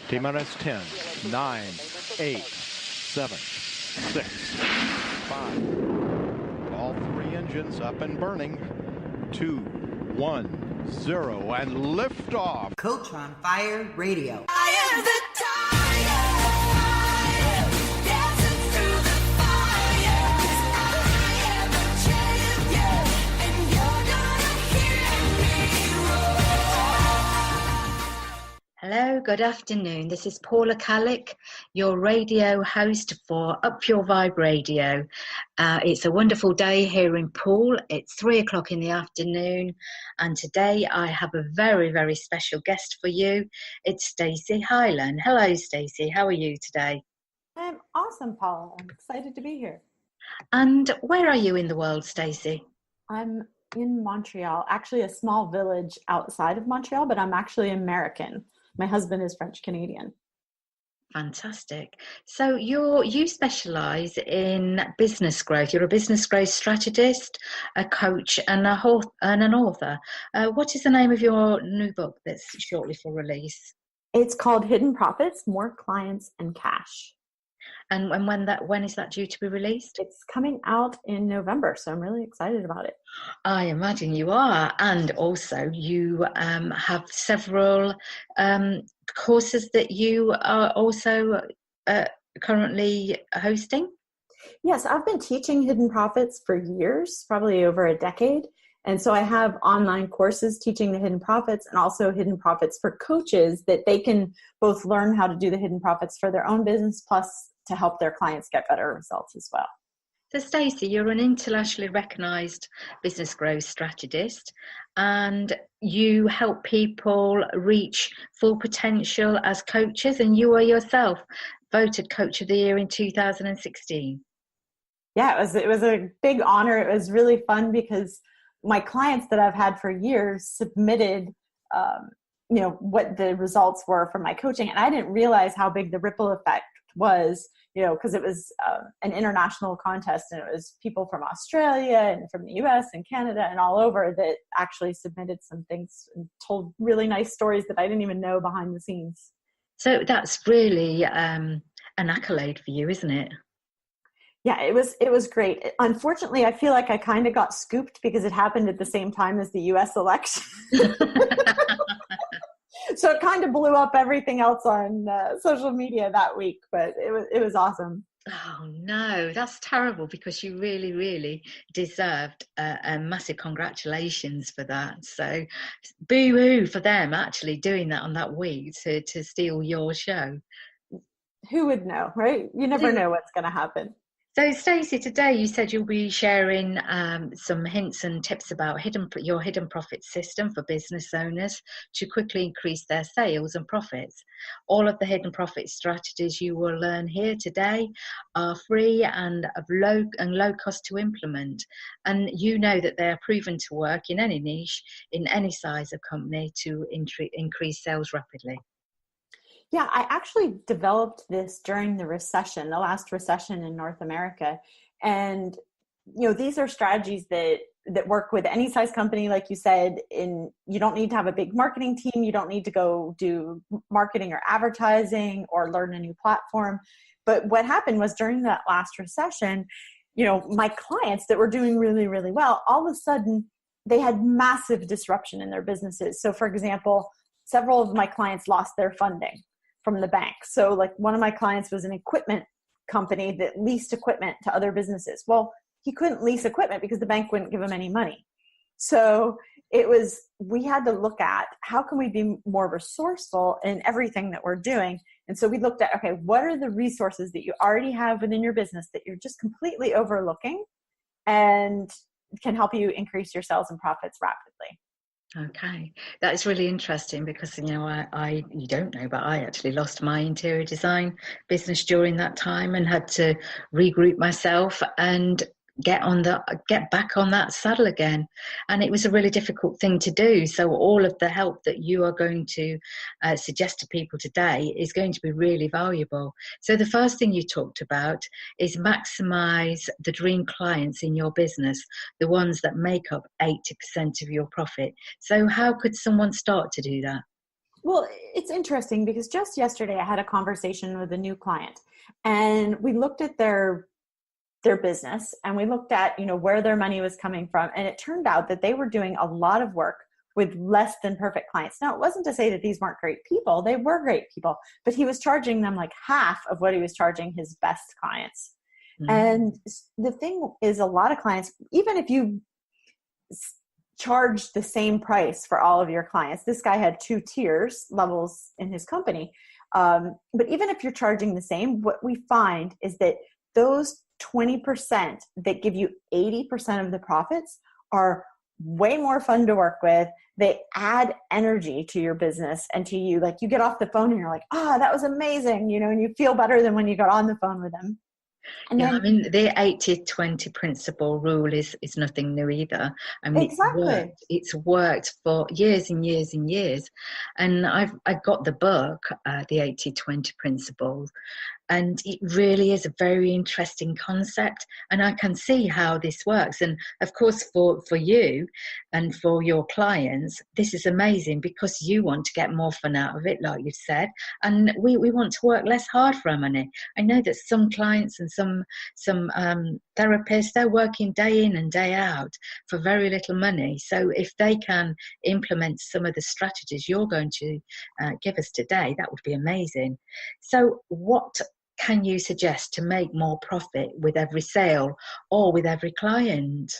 T-minus 10, 9, 8, 7, 6, 5. All three engines up and burning. 2, 1, 0, and liftoff. Coach on Fire Radio. I am the tiger, dancing through the fire. 'Cause I am a champion, and you're gonna hear me roar. Hello, good afternoon. This is Paola, your radio host for Up Your Vibe Radio. It's a wonderful day here in Poole. It's 3 o'clock in the afternoon, and today I have a very, very special guest for you. It's Stacey Hylen. Hello, Stacey. How are you today? I'm awesome, Paula. I'm excited to be here. And where are you in the world, Stacey? I'm in Montreal, actually a small village outside of Montreal, but I'm actually American. My husband is French Canadian. Fantastic. So you specialize in business growth. You're a business growth strategist, a coach, and an author. What is the name of your new book that's shortly for release? It's called Hidden Profits, More Clients and Cash. And when is that due to be released? It's coming out in November, so I'm really excited about it. I imagine you are. And also you have several courses that you are also currently hosting. Yes, I've been teaching Hidden Profits for years, probably over a decade. And so I have online courses teaching the Hidden Profits and also Hidden Profits for coaches that they can both learn how to do the Hidden Profits for their own business, plus to help their clients get better results as well. So Stacey, you're an internationally recognized business growth strategist, and you help people reach full potential as coaches, and you were yourself voted Coach of the Year in 2016. Yeah, it was a big honor. It was really fun because my clients that I've had for years submitted what the results were from my coaching, and I didn't realize how big the ripple effect was, because it was an international contest, and it was people from Australia and from the US and Canada and all over that actually submitted some things and told really nice stories that I didn't even know behind the scenes. So that's really an accolade for you, isn't it? Yeah, it was great. Unfortunately, I feel like I kind of got scooped because it happened at the same time as the US election. So it kind of blew up everything else on social media that week, but it was awesome. Oh no, that's terrible, because you really, really deserved a massive congratulations for that. So boo-hoo for them actually doing that on that week to steal your show. Who would know, right? You never know what's going to happen. So Stacey, today you said you'll be sharing some hints and tips about your hidden profit system for business owners to quickly increase their sales and profits. All of the hidden profit strategies you will learn here today are free and of low cost to implement. And you know that they are proven to work in any niche, in any size of company, to increase sales rapidly. Yeah, I actually developed this during the last recession in North America. And, these are strategies that work with any size company, like you said. You don't need to have a big marketing team. You don't need to go do marketing or advertising or learn a new platform. But what happened was during that last recession, my clients that were doing really, really well, all of a sudden they had massive disruption in their businesses. So for example, several of my clients lost their funding from the bank. So like one of my clients was an equipment company that leased equipment to other businesses. Well, he couldn't lease equipment because the bank wouldn't give him any money. So we had to look at how can we be more resourceful in everything that we're doing. And so we looked at, okay, what are the resources that you already have within your business that you're just completely overlooking and can help you increase your sales and profits rapidly? Okay, that is really interesting because, you don't know, but I actually lost my interior design business during that time and had to regroup myself and get back on that saddle again. And it was a really difficult thing to do. So all of the help that you are going to suggest to people today is going to be really valuable. So the first thing you talked about is maximize the dream clients in your business, the ones that make up 80% of your profit. So how could someone start to do that? Well, it's interesting because just yesterday I had a conversation with a new client, and we looked at their business, and we looked at, where their money was coming from. And it turned out that they were doing a lot of work with less than perfect clients. Now, it wasn't to say that these weren't great people. They were great people, but he was charging them like half of what he was charging his best clients. Mm. And the thing is, a lot of clients, even if you charge the same price for all of your clients, this guy had 2 tiers levels in his company. But even if you're charging the same, what we find is that those 20% that give you 80% of the profits are way more fun to work with. They add energy to your business and to you. Like, you get off the phone and you're like, that was amazing, and you feel better than when you got on the phone with them. And Yeah, then, I mean, the 80-20 principle rule is nothing new either. I mean, exactly. It's worked for years and years and years. And I got the book, the 80-20 principle, and it really is a very interesting concept. And I can see how this works. And of course, for you and for your clients, this is amazing because you want to get more fun out of it, like you've said. And we want to work less hard for our money. I know that some clients and some therapists, they're working day in and day out for very little money. So if they can implement some of the strategies you're going to give us today, that would be amazing. So what can you suggest to make more profit with every sale or with every client?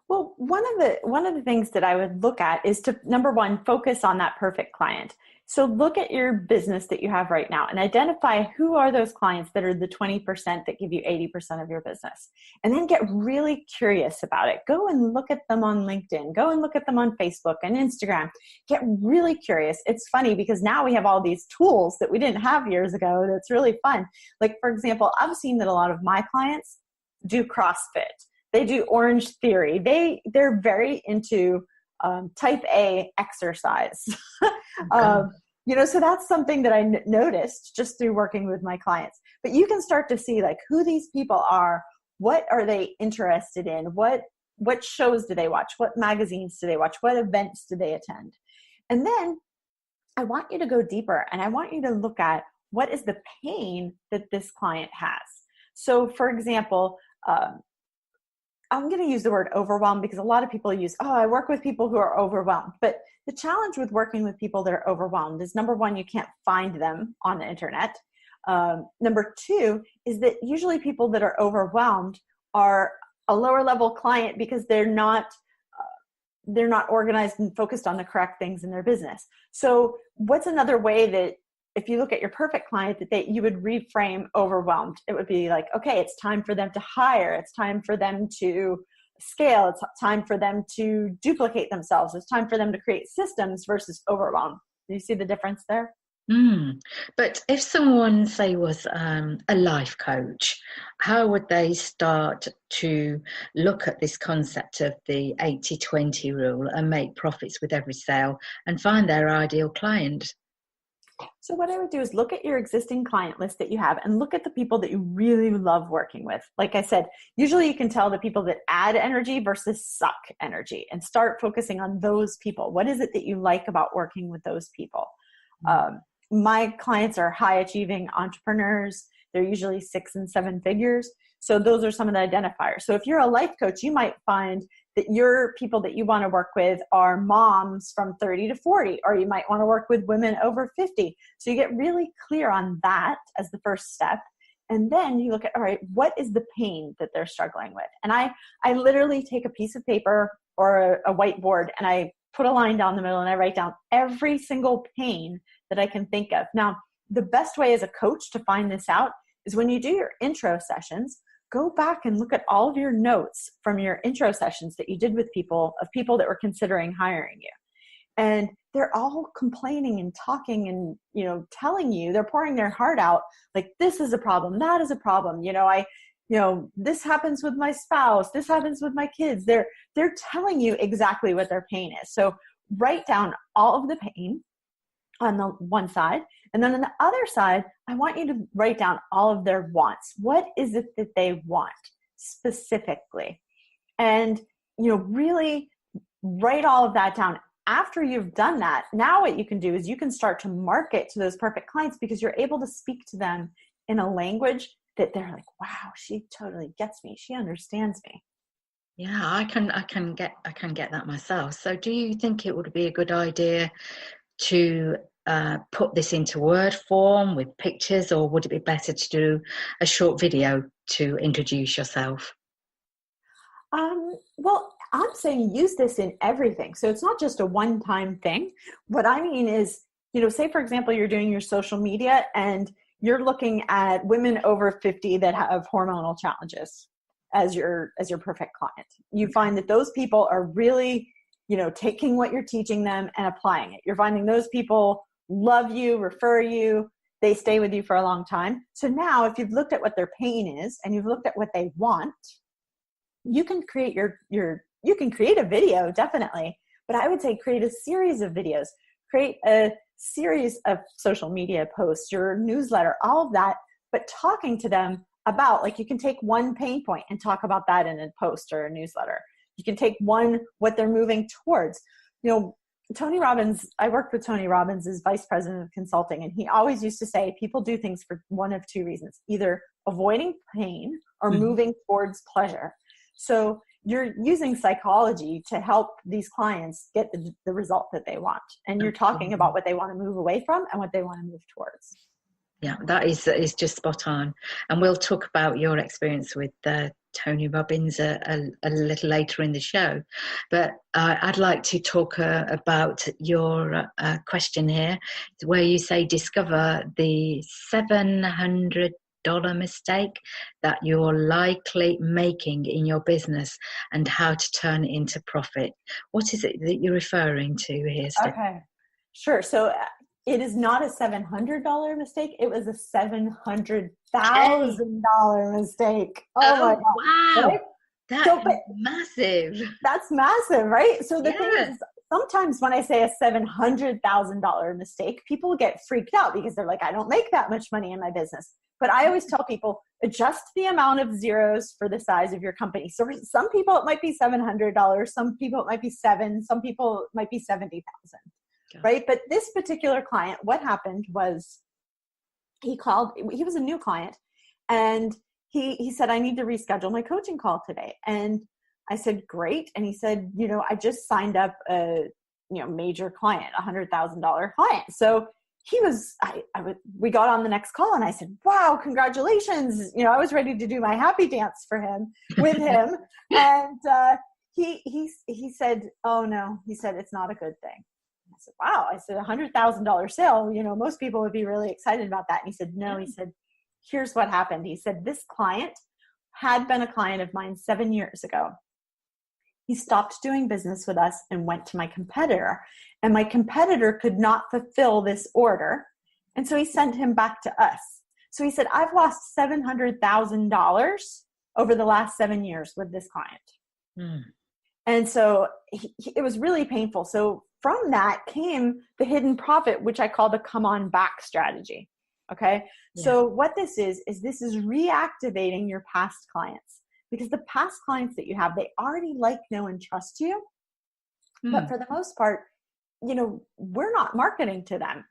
Well, one of the things that I would look at is to, number one, focus on that perfect client. So look at your business that you have right now and identify who are those clients that are the 20% that give you 80% of your business. And then get really curious about it. Go and look at them on LinkedIn. Go and look at them on Facebook and Instagram. Get really curious. It's funny because now we have all these tools that we didn't have years ago. That's really fun. Like, for example, I've seen that a lot of my clients do CrossFit. They do Orange Theory. They're very into type A exercise. So that's something that I noticed just through working with my clients. But you can start to see like who these people are. What are they interested in? What shows do they watch? What magazines do they watch? What events do they attend? And then I want you to go deeper, and I want you to look at what is the pain that this client has. So, for example, I'm going to use the word overwhelmed because a lot of people use, I work with people who are overwhelmed. But the challenge with working with people that are overwhelmed is, number one, you can't find them on the internet. Number two is that usually people that are overwhelmed are a lower level client because they're not organized and focused on the correct things in their business. So what's another way that if you look at your perfect client that you would reframe overwhelmed? It would be like, okay, it's time for them to hire. It's time for them to scale. It's time for them to duplicate themselves. It's time for them to create systems versus overwhelm. Do you see the difference there? But if someone, say, was a life coach, how would they start to look at this concept of the 80-20 rule and make profits with every sale and find their ideal client? So what I would do is look at your existing client list that you have and look at the people that you really love working with. Like I said, usually you can tell the people that add energy versus suck energy and start focusing on those people. What is it that you like about working with those people? My clients are high achieving entrepreneurs. They're usually 6 and 7 figures. So those are some of the identifiers. So if you're a life coach, you might find that your people that you want to work with are moms from 30 to 40, or you might want to work with women over 50. So you get really clear on that as the first step. And then you look at, all right, what is the pain that they're struggling with? And I literally take a piece of paper or a whiteboard and I put a line down the middle and I write down every single pain that I can think of. Now, the best way as a coach to find this out is when you do your intro sessions, go back and look at all of your notes from your intro sessions that you did with people that were considering hiring you. And they're all complaining and talking and, telling you, they're pouring their heart out. Like, this is a problem. That is a problem. This happens with my spouse. This happens with my kids. They're telling you exactly what their pain is. So write down all of the pain on the one side. And then on the other side, I want you to write down all of their wants. What is it that they want specifically? And, really write all of that down. after you've done that, now what you can do is you can start to market to those perfect clients because you're able to speak to them in a language that they're like, wow, she totally gets me. She understands me. Yeah, I can get that myself. So do you think it would be a good idea to put this into word form with pictures, or would it be better to do a short video to introduce yourself? Well, I'm saying use this in everything. So it's not just a one-time thing. What I mean is, say for example, you're doing your social media and you're looking at women over 50 that have hormonal challenges as your perfect client. You find that those people are really, taking what you're teaching them and applying it. You're finding those people love you, refer you, they stay with you for a long time. So now if you've looked at what their pain is and you've looked at what they want, you can create you can create a video, definitely, but I would say create a series of videos, create a series of social media posts, your newsletter, all of that, but talking to them about, like, you can take one pain point and talk about that in a post or a newsletter. You can take what they're moving towards. Tony Robbins, I worked with Tony Robbins as vice president of consulting, and he always used to say people do things for one of two reasons, either avoiding pain or moving towards pleasure. So you're using psychology to help these clients get the result that they want. And you're talking about what they want to move away from and what they want to move towards. Yeah, that is just spot on. And we'll talk about your experience with Tony Robbins a little later in the show. But I'd like to talk about your question here, where you say discover the $700 mistake that you're likely making in your business and how to turn it into profit. What is it that you're referring to here, Steph? Okay, sure. So it is not a $700 mistake. It was a $700,000 mistake. Oh my God. Wow. Right? That's massive. That's massive, right? So the thing is, sometimes when I say a $700,000 mistake, people get freaked out because they're like, I don't make that much money in my business. But I always tell people, adjust the amount of zeros for the size of your company. So for some people, it might be $700. Some people, it might be $7,000. Some people, it might be $70,000. Right? But this particular client, what happened was he was a new client, and he said, I need to reschedule my coaching call today. And I said, great. And he said, I just signed up a major client, $100,000 client. So he was, we got on the next call and I said, wow, congratulations. I was ready to do my happy dance with him. And he said, oh no, he said, it's not a good thing. I said, wow. I said, $100,000 sale, most people would be really excited about that. And he said, no, he said, here's what happened. He said, this client had been a client of mine 7 years ago. He stopped doing business with us and went to my competitor. And my competitor could not fulfill this order. And so he sent him back to us. So he said, I've lost $700,000 over the last 7 years with this client. And so it was really painful. So from that came the hidden profit, which I call the come on back strategy. Okay. Yeah. So what this is this is reactivating your past clients, because the past clients that you have, they already like, know, and trust you. But for the most part, we're not marketing to them.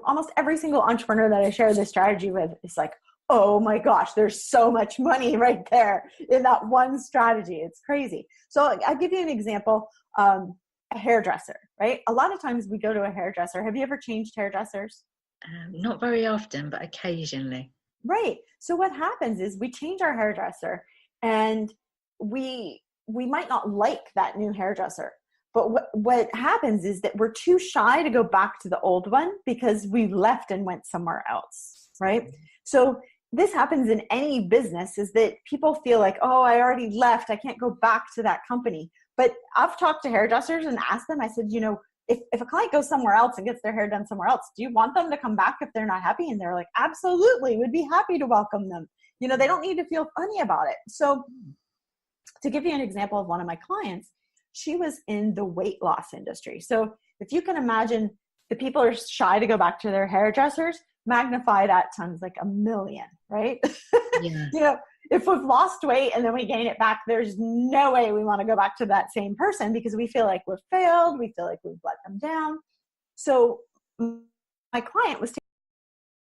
Almost every single entrepreneur that I share this strategy with is like, oh my gosh, there's so much money right there in that one strategy. It's crazy. So I'll give you an example. A hairdresser, right? A lot of times we go to a hairdresser. Have you ever changed hairdressers? Not very often, but occasionally. Right. So what happens is we change our hairdresser and we might not like that new hairdresser. But what happens is that we're too shy to go back to the old one because we left and went somewhere else, right? So this happens in any business, is that people feel like, oh, I already left. I can't go back to that company. But I've talked to hairdressers and asked them, I said, if a client goes somewhere else and gets their hair done somewhere else, do you want them to come back if they're not happy? And they're like, absolutely, would be happy to welcome them. They don't need to feel funny about it. So to give you an example of one of my clients, she was in the weight loss industry. So if you can imagine, the people are shy to go back to their hairdressers, magnify that times like 1 million, right? Yeah. if we've lost weight and then we gain it back, there's no way we want to go back to that same person because we feel like we've failed. We feel like we've let them down. So my client was